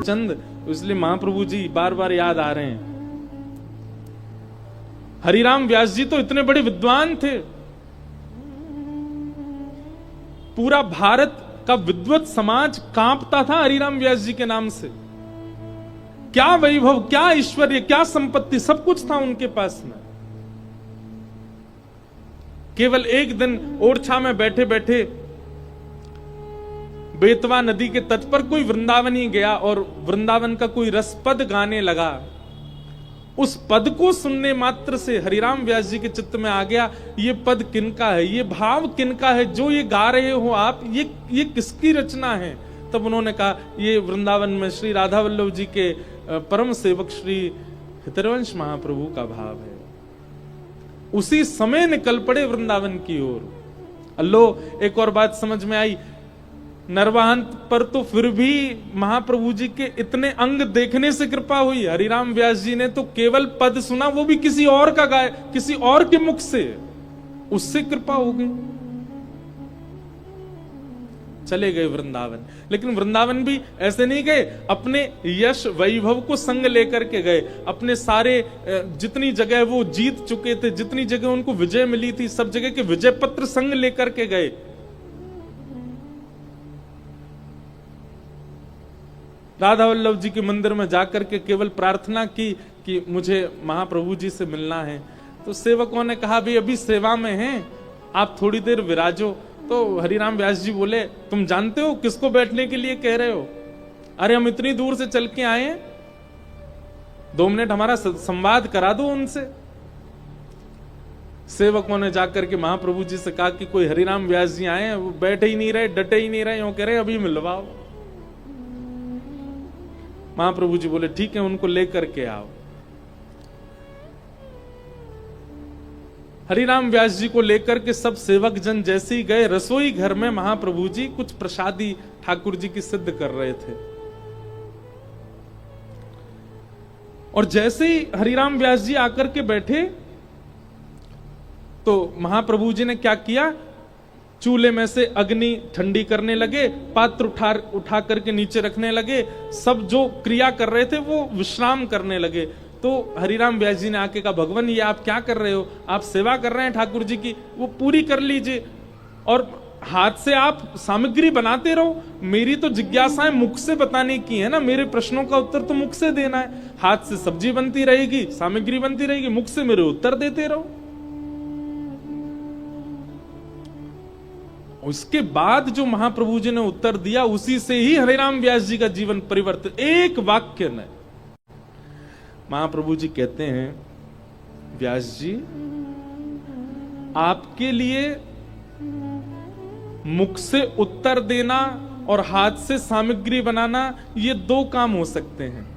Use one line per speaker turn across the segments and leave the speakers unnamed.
चंद, इसलिए महाप्रभु जी बार बार याद आ रहे हैं। हरिराम व्यास जी तो इतने बड़े विद्वान थे, पूरा भारत का विद्वत समाज कांपता था हरिराम व्यास जी के नाम से। क्या वैभव, क्या ऐश्वर्य, क्या संपत्ति, सब कुछ था उनके पास में। केवल एक दिन ओरछा में बैठे बैठे बेतवा नदी के तट पर कोई वृंदावनी गया और वृंदावन का कोई रसपद गाने लगा। उस पद को सुनने मात्र से हरिराम व्यास जी के चित्त में आ गया, ये पद किनका है, ये भाव किनका है, जो ये गा रहे हो आप, ये किसकी रचना है। तब उन्होंने कहा, ये वृंदावन में श्री राधा वल्लभ जी के परम सेवक श्री हितरवंश महाप्रभु का भाव है। उसी समय निकल पड़े वृंदावन की ओर। अल्लो, एक और बात समझ में आई, नरवाहन पर तो फिर भी महाप्रभु जी के इतने अंग देखने से कृपा हुई। हरिराम व्यास जी ने तो केवल पद सुना, वो भी किसी और का गाय, किसी और के मुख से, उससे कृपा हो गई। चले गए वृंदावन, लेकिन वृंदावन भी ऐसे नहीं गए, अपने यश वैभव को संग लेकर के गए। अपने सारे जितनी जगह वो जीत चुके थे, जितनी जगह उनको विजय मिली थी, सब जगह के विजय पत्र संग लेकर के गए। राधा वल्लभ जी के मंदिर में जाकर के केवल प्रार्थना की कि मुझे महाप्रभु जी से मिलना है। तो सेवकों ने कहा, भाई अभी सेवा में हैं, आप थोड़ी देर विराजो। तो हरिराम व्यास जी बोले, तुम जानते हो किसको बैठने के लिए कह रहे हो? अरे हम इतनी दूर से चल के आए हैं, 2 मिनट हमारा संवाद करा दो उनसे। सेवकों ने जाकर के महाप्रभु जी से कहा कि कोई हरिराम व्यास जी आए हैं, वो बैठे ही नहीं रहे, डटे ही नहीं रहे, यूं कह रहे अभी मिलवाओ। महाप्रभु जी बोले, ठीक है, उनको लेकर के आओ। हरिराम व्यास जी को लेकर के सब सेवक जन जैसे ही गए, रसोई घर में महाप्रभु जी कुछ प्रसादी ठाकुर जी की सिद्ध कर रहे थे। और जैसे ही हरिराम व्यास जी आकर के बैठे तो महाप्रभु जी ने क्या किया, चूल्हे में से अग्नि ठंडी करने लगे, पात्र उठा करके नीचे रखने लगे। सब जो क्रिया कर रहे थे वो विश्राम करने लगे। तो हरिराम व्यास जी ने आके कहा, भगवान ये आप क्या कर रहे हो? आप सेवा कर रहे हैं ठाकुर जी की, वो पूरी कर लीजिए और हाथ से आप सामग्री बनाते रहो। मेरी तो जिज्ञासाएं मुख से बताने की है ना, मेरे प्रश्नों का उत्तर तो मुख से देना है। हाथ से सब्जी बनती रहेगी, सामग्री बनती रहेगी, मुख से मेरे उत्तर देते रहो। उसके बाद जो महाप्रभु जी ने उत्तर दिया, उसी से ही हरिराम व्यास जी का जीवन परिवर्तित। एक वाक्य में महाप्रभु जी कहते हैं, व्यास जी आपके लिए मुख से उत्तर देना और हाथ से सामग्री बनाना, ये 2 काम हो सकते हैं,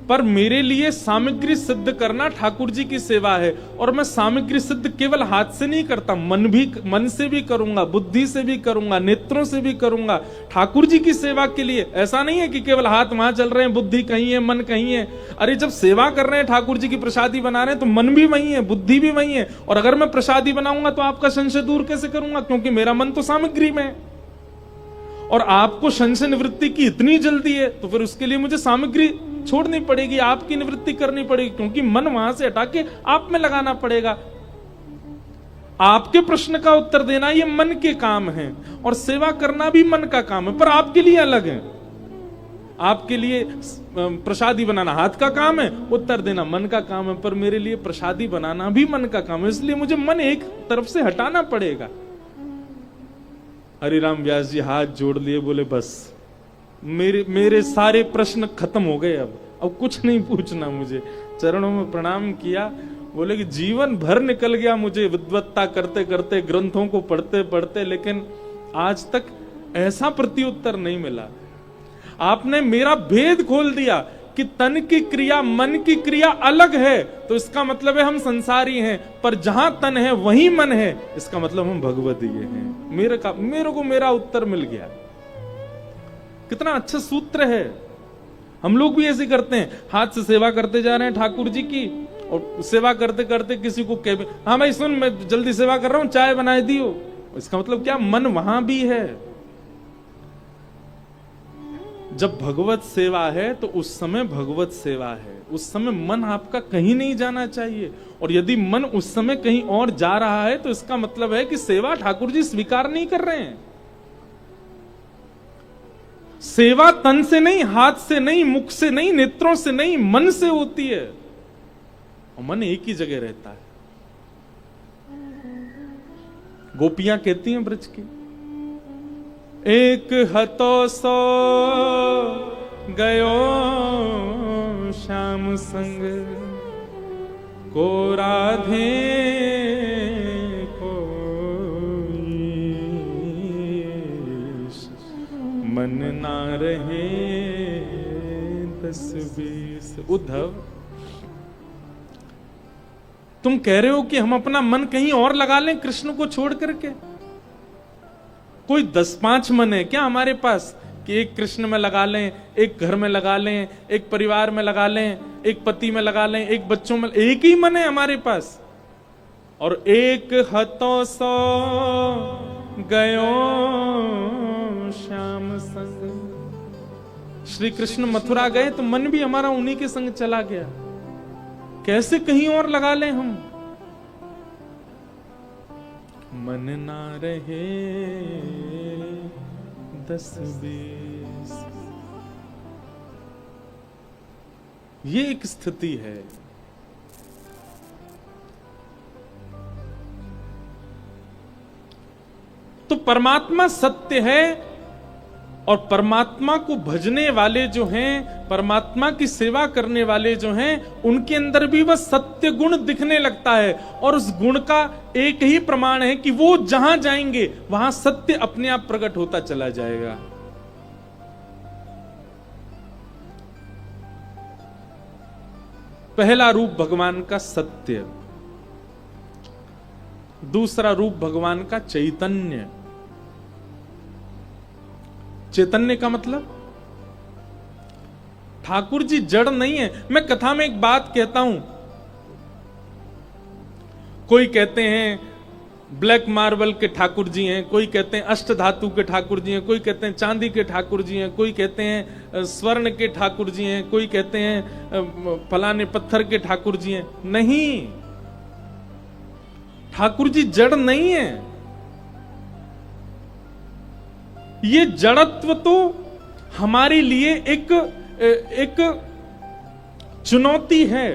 पर मेरे लिए सामग्री सिद्ध करना ठाकुर जी की सेवा है। और मैं सामग्री सिद्ध केवल हाथ से नहीं करता, मन से भी करूंगा, बुद्धि से भी करूंगा, नेत्रों से भी करूंगा, ठाकुर जी की सेवा के लिए। ऐसा नहीं है कि केवल हाथ वहां चल रहे हैं, बुद्धि कहीं है, मन कहीं है। अरे जब सेवा कर रहे हैं, ठाकुर जी की प्रसादी बना रहे हैं, तो मन भी वही है, बुद्धि भी वही है। और अगर मैं प्रसादी बनाऊंगा तो आपका संशय दूर कैसे करूंगा, क्योंकि मेरा मन तो सामग्री में है। और आपको संशय निवृत्ति की इतनी जल्दी है, तो फिर उसके लिए मुझे सामग्री छोड़नी पड़ेगी, आपकी निवृत्ति करनी पड़ेगी, क्योंकि मन वहां से हटा के आप में लगाना पड़ेगा। आपके प्रश्न का उत्तर देना ये मन के काम है, और सेवा करना भी मन का काम है, पर आपके लिए अलग है। आपके लिए प्रसादी बनाना हाथ का काम है, उत्तर देना मन का काम है, पर मेरे लिए प्रसादी बनाना भी मन का काम है, इसलिए मुझे मन एक तरफ से हटाना पड़ेगा। हरिराम व्यास जी हाथ जोड़ लिए, बोले बस मेरे सारे प्रश्न खत्म हो गए, अब कुछ नहीं पूछना मुझे। चरणों में प्रणाम किया, बोले कि जीवन भर निकल गया मुझे विद्वत्ता करते करते, ग्रंथों को पढ़ते पढ़ते, लेकिन आज तक ऐसा प्रत्युत्तर नहीं मिला। आपने मेरा भेद खोल दिया कि तन की क्रिया मन की क्रिया अलग है, तो इसका मतलब है हम संसारी हैं, पर जहां तन है वहीं मन है, इसका मतलब हम भगवदीय हैं। मेरे को मेरा उत्तर मिल गया। कितना अच्छा सूत्र है। हम लोग भी ऐसे करते हैं, हाथ से सेवा करते जा रहे हैं ठाकुर जी की, और सेवा करते करते किसी को कह, हाँ भाई सुन, मैं जल्दी सेवा कर रहा हूं, चाय बना दियो। इसका मतलब क्या, मन वहां भी है। जब भगवत सेवा है तो उस समय भगवत सेवा है, उस समय मन आपका कहीं नहीं जाना चाहिए। और यदि मन उस समय कहीं और जा रहा है तो इसका मतलब है कि सेवा ठाकुर जी स्वीकार नहीं कर रहे हैं। सेवा तन से नहीं, हाथ से नहीं, मुख से नहीं, नेत्रों से नहीं, मन से होती है, और मन एक ही जगह रहता है। गोपियां कहती हैं ब्रज की, एक हतो सो गयो श्याम संग, को राधे को मन ना रहे 10-20। उद्धव, तुम कह रहे हो कि हम अपना मन कहीं और लगा लें कृष्ण को छोड़ करके? कोई 10-5 मन है क्या हमारे पास कि एक कृष्ण में लगा लें, एक घर में लगा लें, एक परिवार में लगा लें, एक पति में लगा लें, एक बच्चों में? एक ही मन है हमारे पास। और एक हतो सो गयो श्याम संग। श्री कृष्ण मथुरा गए तो मन भी हमारा उन्हीं के संग चला गया, कैसे कहीं और लगा लें हम? मन ना रहे 10-20। ये एक स्थिति है। तो परमात्मा सत्य है, और परमात्मा को भजने वाले जो हैं, परमात्मा की सेवा करने वाले जो हैं, उनके अंदर भी वह सत्य गुण दिखने लगता है। और उस गुण का एक ही प्रमाण है कि वो जहां जाएंगे वहां सत्य अपने आप प्रकट होता चला जाएगा। पहला रूप भगवान का सत्य, दूसरा रूप भगवान का चैतन्य। चैतन्य का मतलब ठाकुर जी जड़ नहीं है। मैं कथा में एक बात कहता हूं, कोई कहते हैं ब्लैक मार्बल के ठाकुर जी हैं, कोई कहते हैं अष्ट धातु के ठाकुर जी हैं, कोई कहते हैं चांदी के ठाकुर जी हैं, कोई कहते हैं स्वर्ण के ठाकुर जी हैं, कोई कहते हैं फलाने पत्थर के ठाकुर जी हैं। नहीं, ठाकुर जी जड़ नहीं है। ये जड़त्व तो हमारे लिए एक चुनौती है।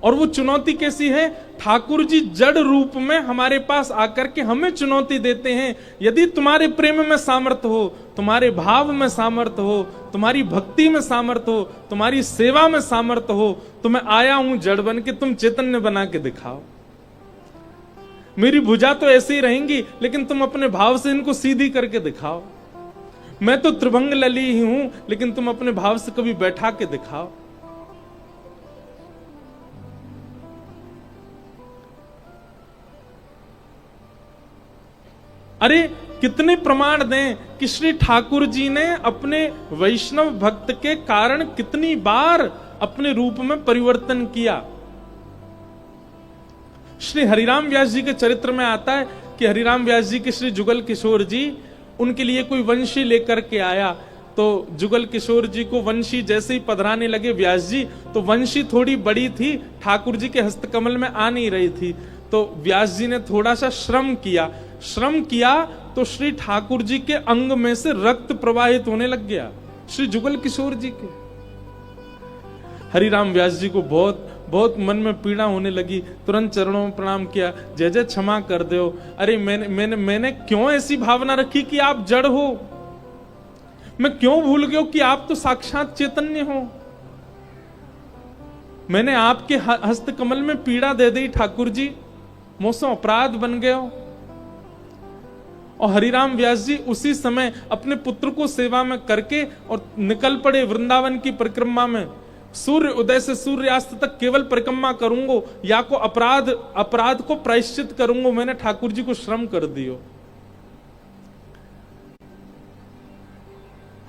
और वो चुनौती कैसी है? ठाकुर जी जड़ रूप में हमारे पास आकर के हमें चुनौती देते हैं, यदि तुम्हारे प्रेम में सामर्थ्य हो, तुम्हारे भाव में सामर्थ्य हो, तुम्हारी भक्ति में सामर्थ्य हो, तुम्हारी सेवा में सामर्थ्य हो, तो मैं आया हूं जड़ बन के, तुम चैतन्य बना के दिखाओ। मेरी भुजा तो ऐसे ही रहेंगी, लेकिन तुम अपने भाव से इनको सीधी करके दिखाओ। मैं तो त्रिभंग लली ही हूं, लेकिन तुम अपने भाव से कभी बैठा के दिखाओ। अरे कितने प्रमाण दें कि श्री ठाकुर जी ने अपने वैष्णव भक्त के कारण कितनी बार अपने रूप में परिवर्तन किया। श्री हरिराम व्यास जी के चरित्र में आता है कि हरिराम व्यास जी के श्री जुगल किशोर जी, उनके लिए कोई वंशी लेकर के आया, तो जुगल किशोर जी को वंशी जैसे ही पधराने लगे व्यास जी, तो वंशी थोड़ी बड़ी थी, ठाकुर जी के हस्तकमल में आ नहीं रही थी। तो व्यास जी ने थोड़ा सा श्रम किया तो श्री ठाकुर जी के अंग में से रक्त प्रवाहित होने लग गया, श्री जुगल किशोर जी के। हरिराम व्यास जी को बहुत बहुत मन में पीड़ा होने लगी, तुरंत चरणों में प्रणाम किया, जय जय क्षमा कर दो। अरे मैंने क्यों ऐसी भावना रखी कि आप जड़ हो? मैं क्यों भूल गया कि आप तो साक्षात चैतन्य हो? मैंने आपके हस्त कमल में पीड़ा दे दी ठाकुर जी, मोसो अपराध बन गए हो। और हरिराम व्यास जी उसी समय अपने पुत्र को सेवा में करके और निकल पड़े वृंदावन की परिक्रमा में। सूर्य उदय से सूर्यास्त तक केवल परिक्रमा करूंगा, या को अपराध को प्रायश्चित करूंगा, मैंने ठाकुर जी को श्रम कर दियो।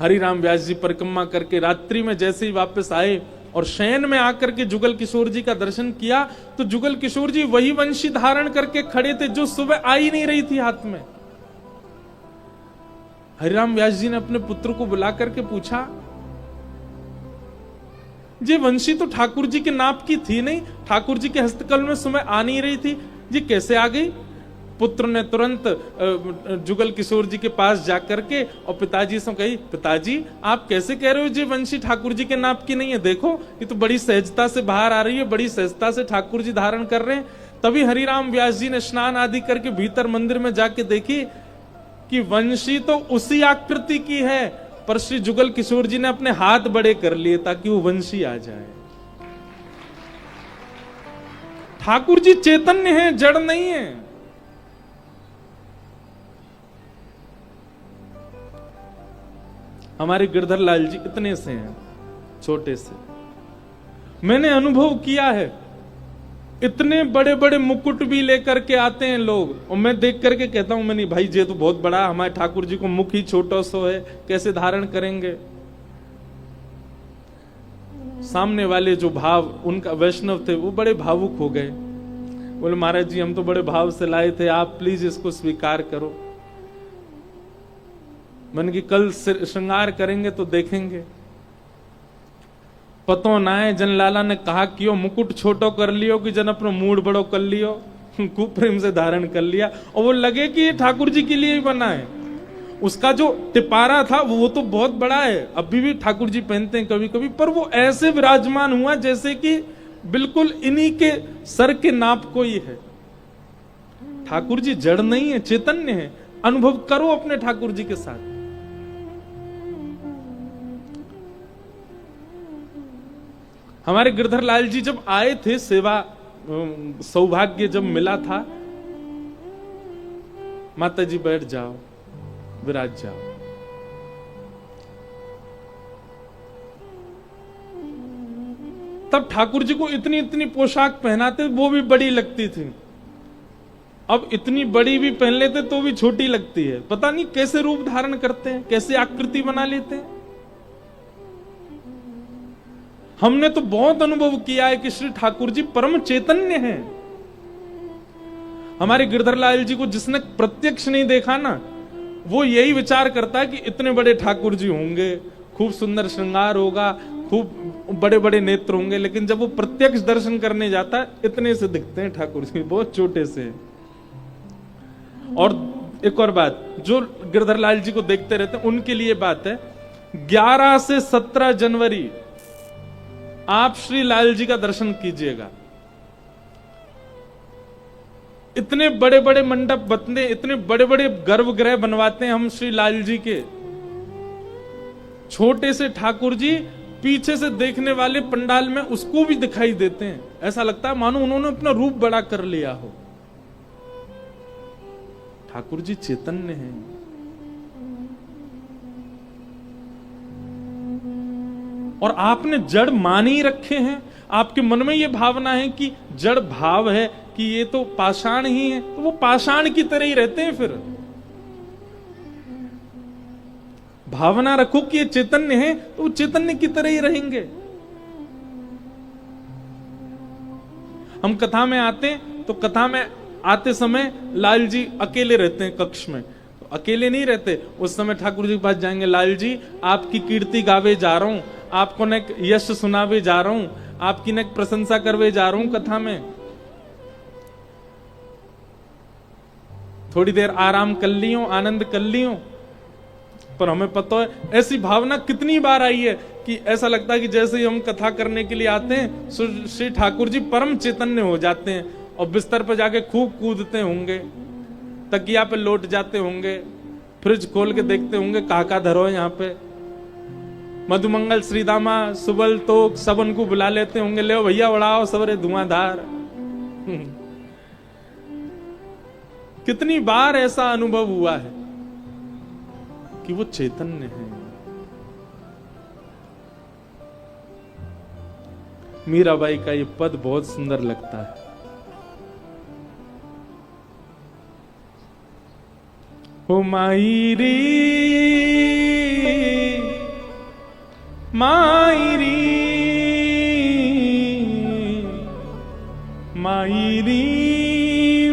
हरिराम व्यास जी परिक्रमा करके रात्रि में जैसे ही वापस आए और शयन में आकर के जुगल किशोर जी का दर्शन किया, तो जुगल किशोर जी वही वंशी धारण करके खड़े थे जो सुबह आ ही नहीं रही थी हाथ में। हरिराम व्यास जी ने अपने पुत्र को बुला करके पूछा, ये वंशी तो ठाकुर जी के नाप की थी नहीं, ठाकुर जी के हस्तकल में समय आ नहीं रही थी, ये कैसे आ गई? पुत्र ने तुरंत जुगल किशोर जी के पास जाकर के और पिताजी से कही, पिताजी आप कैसे कह रहे हो जी वंशी ठाकुर जी के नाप की नहीं है? देखो ये तो बड़ी सहजता से बाहर आ रही है, बड़ी सहजता से ठाकुर जी धारण कर रहे हैं। तभी हरिराम व्यास जी ने स्नान आदि करके भीतर मंदिर में जाके देखी कि वंशी तो उसी आकृति की है, पर श्री जुगल किशोर जी ने अपने हाथ बड़े कर लिए ताकि वो वंशी आ जाए। ठाकुर जी चैतन्य है, जड़ नहीं है। हमारे गिरधर लाल जी इतने से हैं, छोटे से। मैंने अनुभव किया है, इतने बड़े बड़े मुकुट भी लेकर के आते हैं लोग, और मैं देख करके कहता हूं, मैं नहीं भाई ये तो बहुत बड़ा, हमारे ठाकुर जी को मुख ही छोटा सा है, कैसे धारण करेंगे? सामने वाले जो भाव उनका वैष्णव थे वो बड़े भावुक हो गए, बोले महाराज जी हम तो बड़े भाव से लाए थे, आप प्लीज इसको स्वीकार करो। मैंने कि कल श्रृंगार करेंगे तो देखेंगे। पतो ना है जन लाला ने कहा कियो मुकुट छोटो कर लियो कि जन अपनो मूड बड़ो कर लियो, खूब प्रेम से धारण कर लिया, और वो लगे कि ये ठाकुर जी के लिए ही बना है। उसका जो टिपारा था वो तो बहुत बड़ा है, अभी भी ठाकुर जी पहनते हैं कभी कभी, पर वो ऐसे विराजमान हुआ जैसे कि बिल्कुल इन्हीं के सर के नाप को ही है। ठाकुर जी जड़ नहीं है, चैतन्य है। अनुभव करो अपने ठाकुर जी के साथ। हमारे गिरधर लाल जी जब आए थे, सेवा सौभाग्य जब मिला था, माता जी बैठ जाओ, विराज जाओ। तब ठाकुर जी को इतनी इतनी पोशाक पहनाते, वो भी बड़ी लगती थी। अब इतनी बड़ी भी पहन लेते तो भी छोटी लगती है। पता नहीं कैसे रूप धारण करते हैं, कैसे आकृति बना लेते हैं। हमने तो बहुत अनुभव किया है कि श्री ठाकुर जी परम चैतन्य हैं। हमारे गिरधर लाल जी को जिसने प्रत्यक्ष नहीं देखा ना, वो यही विचार करता है कि इतने बड़े ठाकुर जी होंगे, खूब सुंदर श्रृंगार होगा, खूब बड़े बड़े नेत्र होंगे, लेकिन जब वो प्रत्यक्ष दर्शन करने जाता है इतने से दिखते हैं ठाकुर जी, बहुत छोटे से। और एक और बात, जो गिरधर लाल जी को देखते रहते हैं उनके लिए बात है, 11 से 17 जनवरी आप श्री लाल जी का दर्शन कीजिएगा। इतने बड़े बड़े मंडप बनते, इतने बड़े बड़े गर्भगृह बनवाते हैं हम श्री लाल जी के। छोटे से ठाकुर जी पीछे से देखने वाले पंडाल में उसको भी दिखाई देते हैं, ऐसा लगता है मानो उन्होंने अपना रूप बड़ा कर लिया हो। ठाकुर जी चैतन्य हैं। और आपने जड़ मान ही रखे हैं। आपके मन में यह भावना है कि जड़ भाव है, कि ये तो पाषाण ही है, तो वो पाषाण की तरह ही रहते हैं। फिर भावना रखो कि ये चैतन्य है, तो वो चैतन्य की तरह ही रहेंगे। हम कथा में आते हैं तो कथा में आते समय लाल जी अकेले रहते हैं कक्ष में, तो अकेले नहीं रहते। उस समय ठाकुर जी के पास जाएंगे, लाल जी आपकी कीर्ति गावे जा रहा हूं, आपको ने यश सुनावे जा रहा हूं, आपकी ने प्रशंसा करवे जा रहा हूं कथा में, थोड़ी देर आराम कर लियो, आनंद कर लियो। पर हमें पता है ऐसी भावना कितनी बार आई है कि ऐसा लगता है कि जैसे ही हम कथा करने के लिए आते हैं श्री ठाकुर जी परम चैतन्य हो जाते हैं और बिस्तर पर जाके खूब कूदते होंगे, तकिया पे लौट जाते होंगे, फ्रिज खोल के देखते होंगे काका धरो यहाँ पे, मधुमंगल श्रीदामा सुबल तोक सब उनको बुला लेते होंगे, ले भैया उड़ाओ सबरे धुआंधार। कितनी बार ऐसा अनुभव हुआ है कि वो चैतन्य है। मीराबाई का ये पद बहुत सुंदर लगता है। ओ माई रे मायरी मायरी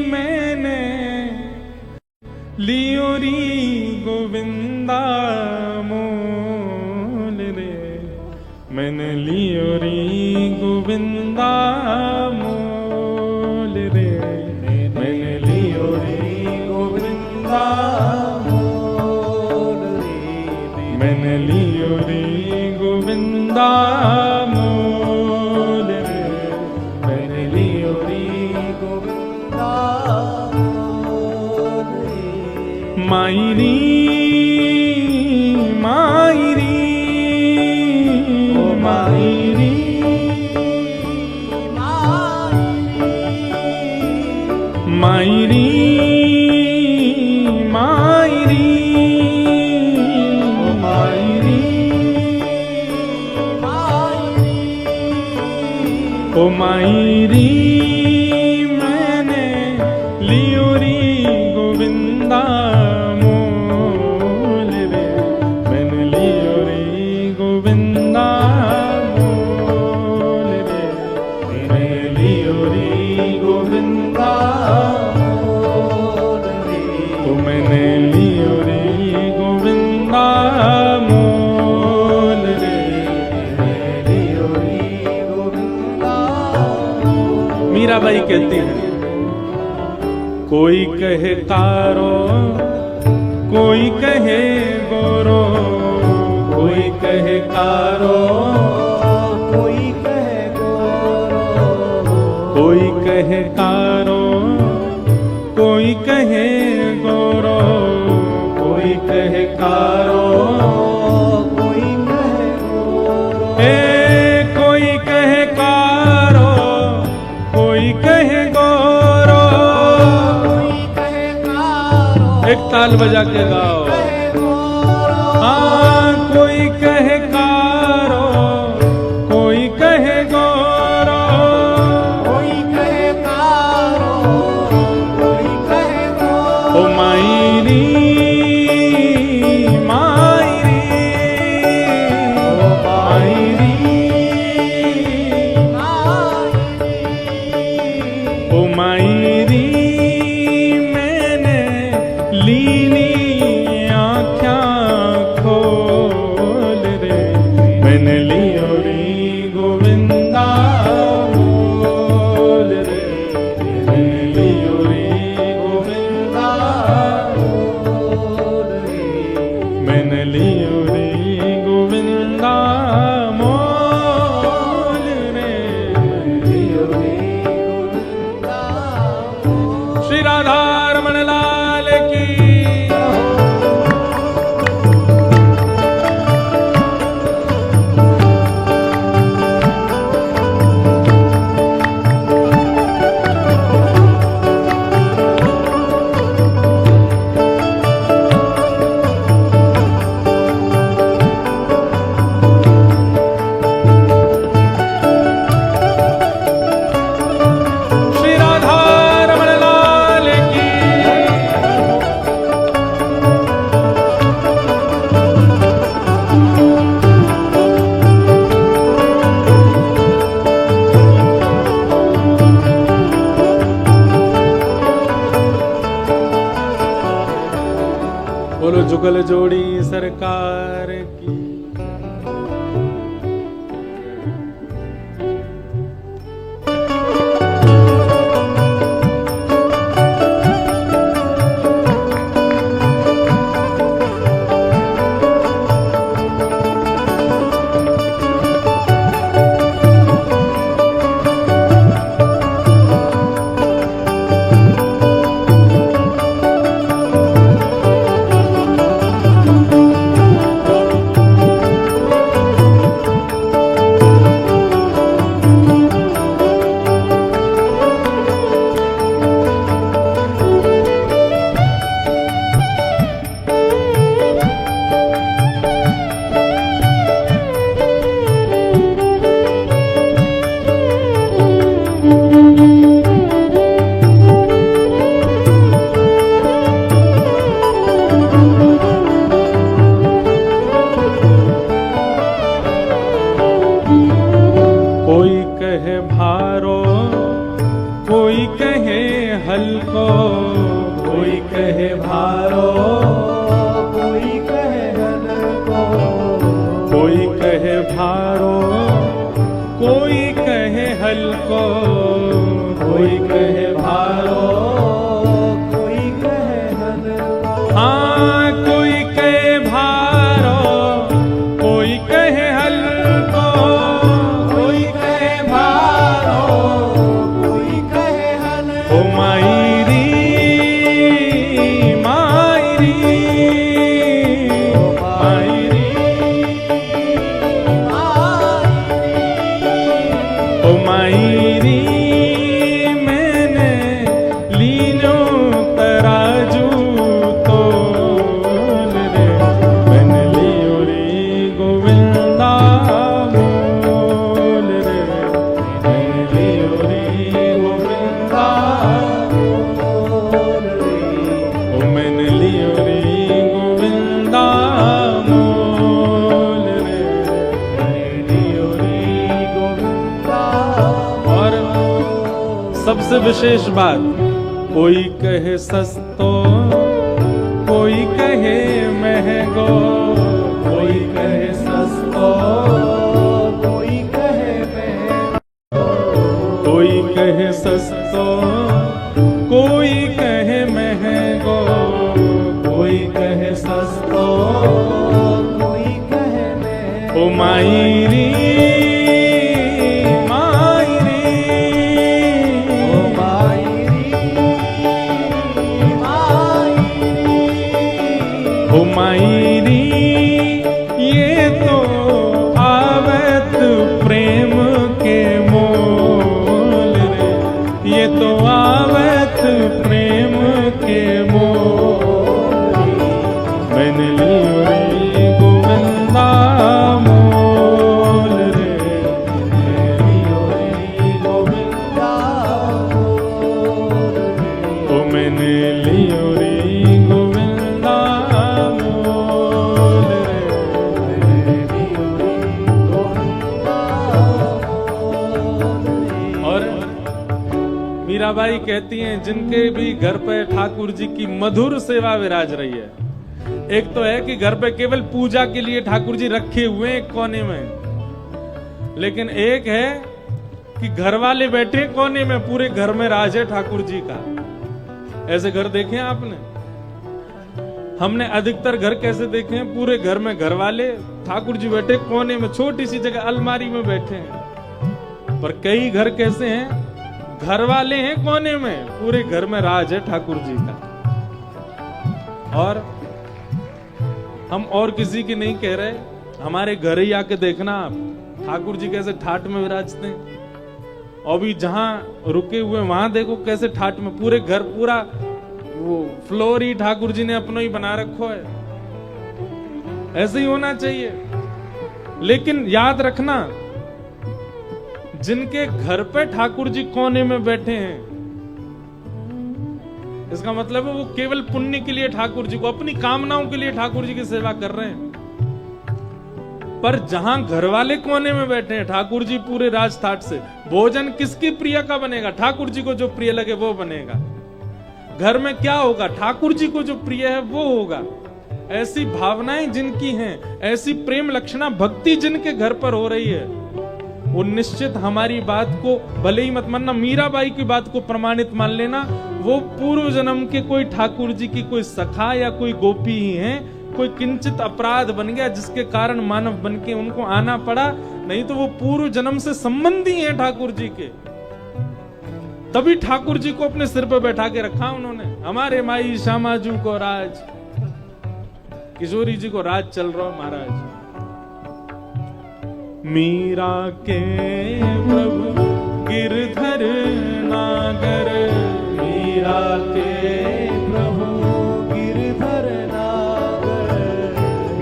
मैंने लियो री गोविंदा मोल रे, मैंने लियो री गोविंदा मोल रे, मैंने लियो री गोविंदा मोल रे, मैंने लियो री गोविंदा मोल रे, मैंने लियो री गोविंदा मोल रे। मायरी मायरी ओ मायरी मायरी मायरी ओ मायरी ओ मायरी, मैंने लियो री गोविंदा मोल रे, मैंने लियो री गोविंदा मोल रे, मैंने लियो री गोविंदा मोल रे, तो मैंने लियो री गोविंदा मोल रे, मैंने लियो री गोविंदा। मीराबाई कहती है, कोई कहे कारो, कोई कहे गोरो, कोई कहे कारो, कोई कहे गोरो, कोई कहे कारो, कोई कहे गोरो, कोई कहे कारो, कोई कहे गोरो, कोई कहे कारो, कोई कहे गोरो, कोई कहे कारो, एक ताल बजा के गाओ। हाँ, कोई कहे कारो, कोई कहे गोरो, कोई कहे कारो, कोई कहे गोरो, ओ मायरी मायरी ओ मायरी ओ मायरी, मैंने लीली आँखें खोल रे, मैंने लियो री गोविंदा मोल रे, मैंने लियो री गोविंदा मोल रे, मैंने लियो री गोविंदा मोल रे, मैंने लियो री गोविंदा मोल। श्री राधा रमण लाल की। श्री राधा रमण लाल की। बोलो जुगल जोड़ी सरकार की।
भारो कोई कहे हल्को,
कोई कहे भारो कोई कहे हल्को,
कोई कहे भारो कोई कहे हल्को।
हाँ कोई कहे भारो कोई कहे हल्को,
कोई कहे भारो कोई कहे हल्को।
ओ मायरी मायरी मायरी, ओ मायरी मैंने लीलो तराजू तोल रे, मैंने लियो रे गोविंदा मोल रे, मैंने लियो रे गोविंदा
मोल रे,
ओ मैंने लियो रे गोविंदा मोल रे, मैंने लियो रे
गोविंदा।
और सबसे विशेष बात, कोई कहे सस्तो कोई कहे महंगो,
कोई कहे सस्तो कोई कहे महंगो,
कोई कहे सस्तो कोई कहे महंगो,
कोई कहे सस्तो कोई कहे महंगो।
ओ मायरी मायरी,
ओ मायरी मायरी,
ओ मायरी ये तो आवत प्रेम के मोल रे, ये तो आवत प्रेम के मोल, मैंने लियो रे गोविंदा मोल रे, मैंने लियो रे
गोविंदा मोल रे,
ओ मैंने लियो रे गोविंदा मोल रे। और मीराबाई कहती हैं जिनके भी घर पे ठाकुर जी की मधुर सेवा विराज रही है, एक तो है कि घर पे केवल पूजा के लिए ठाकुर जी रखे हुए हैं एक कोने में, लेकिन एक है कि घर वाले बैठे कोने में, पूरे घर में राज है ठाकुर जी का। ऐसे घर देखे हैं आपने? हमने अधिकतर घर कैसे देखे हैं? पूरे घर में घर वाले, ठाकुर जी बैठे कोने में, छोटी सी जगह अलमारी में बैठे हैं। पर कई घर कैसे हैं? घर वाले हैं कोने में, पूरे घर में राज है ठाकुर जी का। और हम और किसी की नहीं कह रहे, हमारे घर ही आके देखना आप, ठाकुर जी कैसे ठाट में विराजते हैं। और भी जहां रुके हुए वहां देखो कैसे ठाट में, पूरे घर पूरा वो फ्लोर ही ठाकुर जी ने अपना ही बना रखो है। ऐसे ही होना चाहिए। लेकिन याद रखना, जिनके घर पे ठाकुर जी कोने में बैठे हैं, इसका मतलब है वो केवल पुण्य के लिए ठाकुर जी को, अपनी कामनाओं के लिए ठाकुर जी की सेवा कर रहे हैं। पर जहां घर वाले कोने में बैठे हैं, ठाकुर जी पूरे राजठाट से, भोजन किसकी प्रिय का बनेगा? ठाकुर जी को जो प्रिय लगे वो बनेगा। घर में क्या होगा? ठाकुर जी को जो प्रिय है वो होगा। ऐसी भावनाएं जिनकी हैं, ऐसी प्रेम लक्षणा भक्ति जिनके घर पर हो रही है, वो निश्चित हमारी बात को भले ही मत मानना, मीराबाई की बात को प्रमाणित मान लेना, वो पूर्व जन्म के कोई ठाकुर जी की कोई सखा या कोई गोपी ही हैं। कोई किंचित अपराध बन गया जिसके कारण मानव बन के उनको आना पड़ा, नहीं तो वो पूर्व जन्म से संबंधी हैं ठाकुर जी के। तभी ठाकुर जी को अपने सिर पे बैठा के रखा उन्होंने। हमारे माई श्यामाजू को राज, किशोरी जी को राज चल रहा महाराज। मीरा के प्रभु गिरधर नागर,
मीरा के प्रभु गिरधर नागर,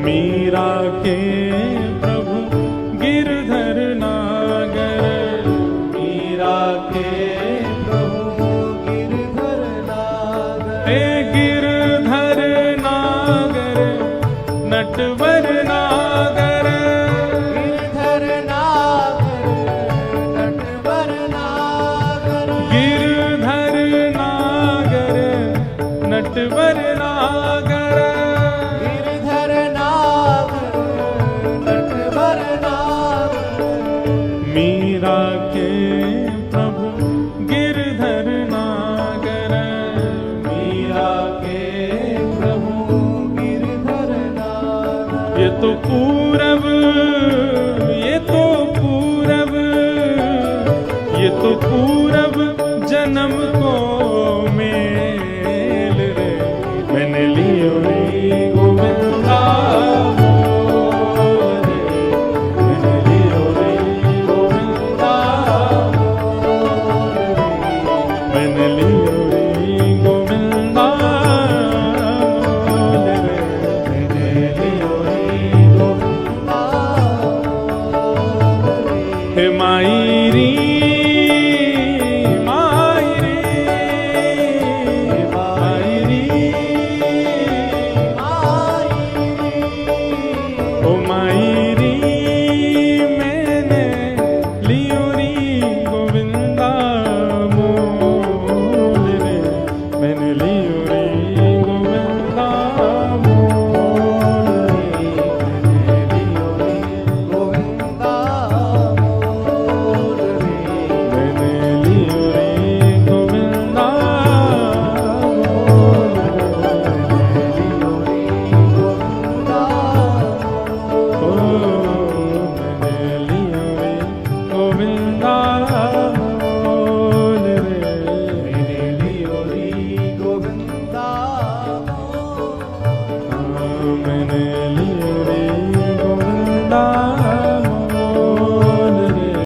मीरा के प्रभु गिरधर नागर,
मीरा के प्रभु गिरधर नागर,
हे गिरधर नागर नटवर नागर,
गिरधर नागर नटवर नागर,
गिरधर नागर नटवर नागर। नागर,
गिरधर नागर नटवर नागर,
मीरा के प्रभु गिरधर नागर,
मीरा के प्रभु गिरधर नागर।
ये तो पूरब, ये तो पूरब, ये तो पूरब जन्म को मेल रे, मैंने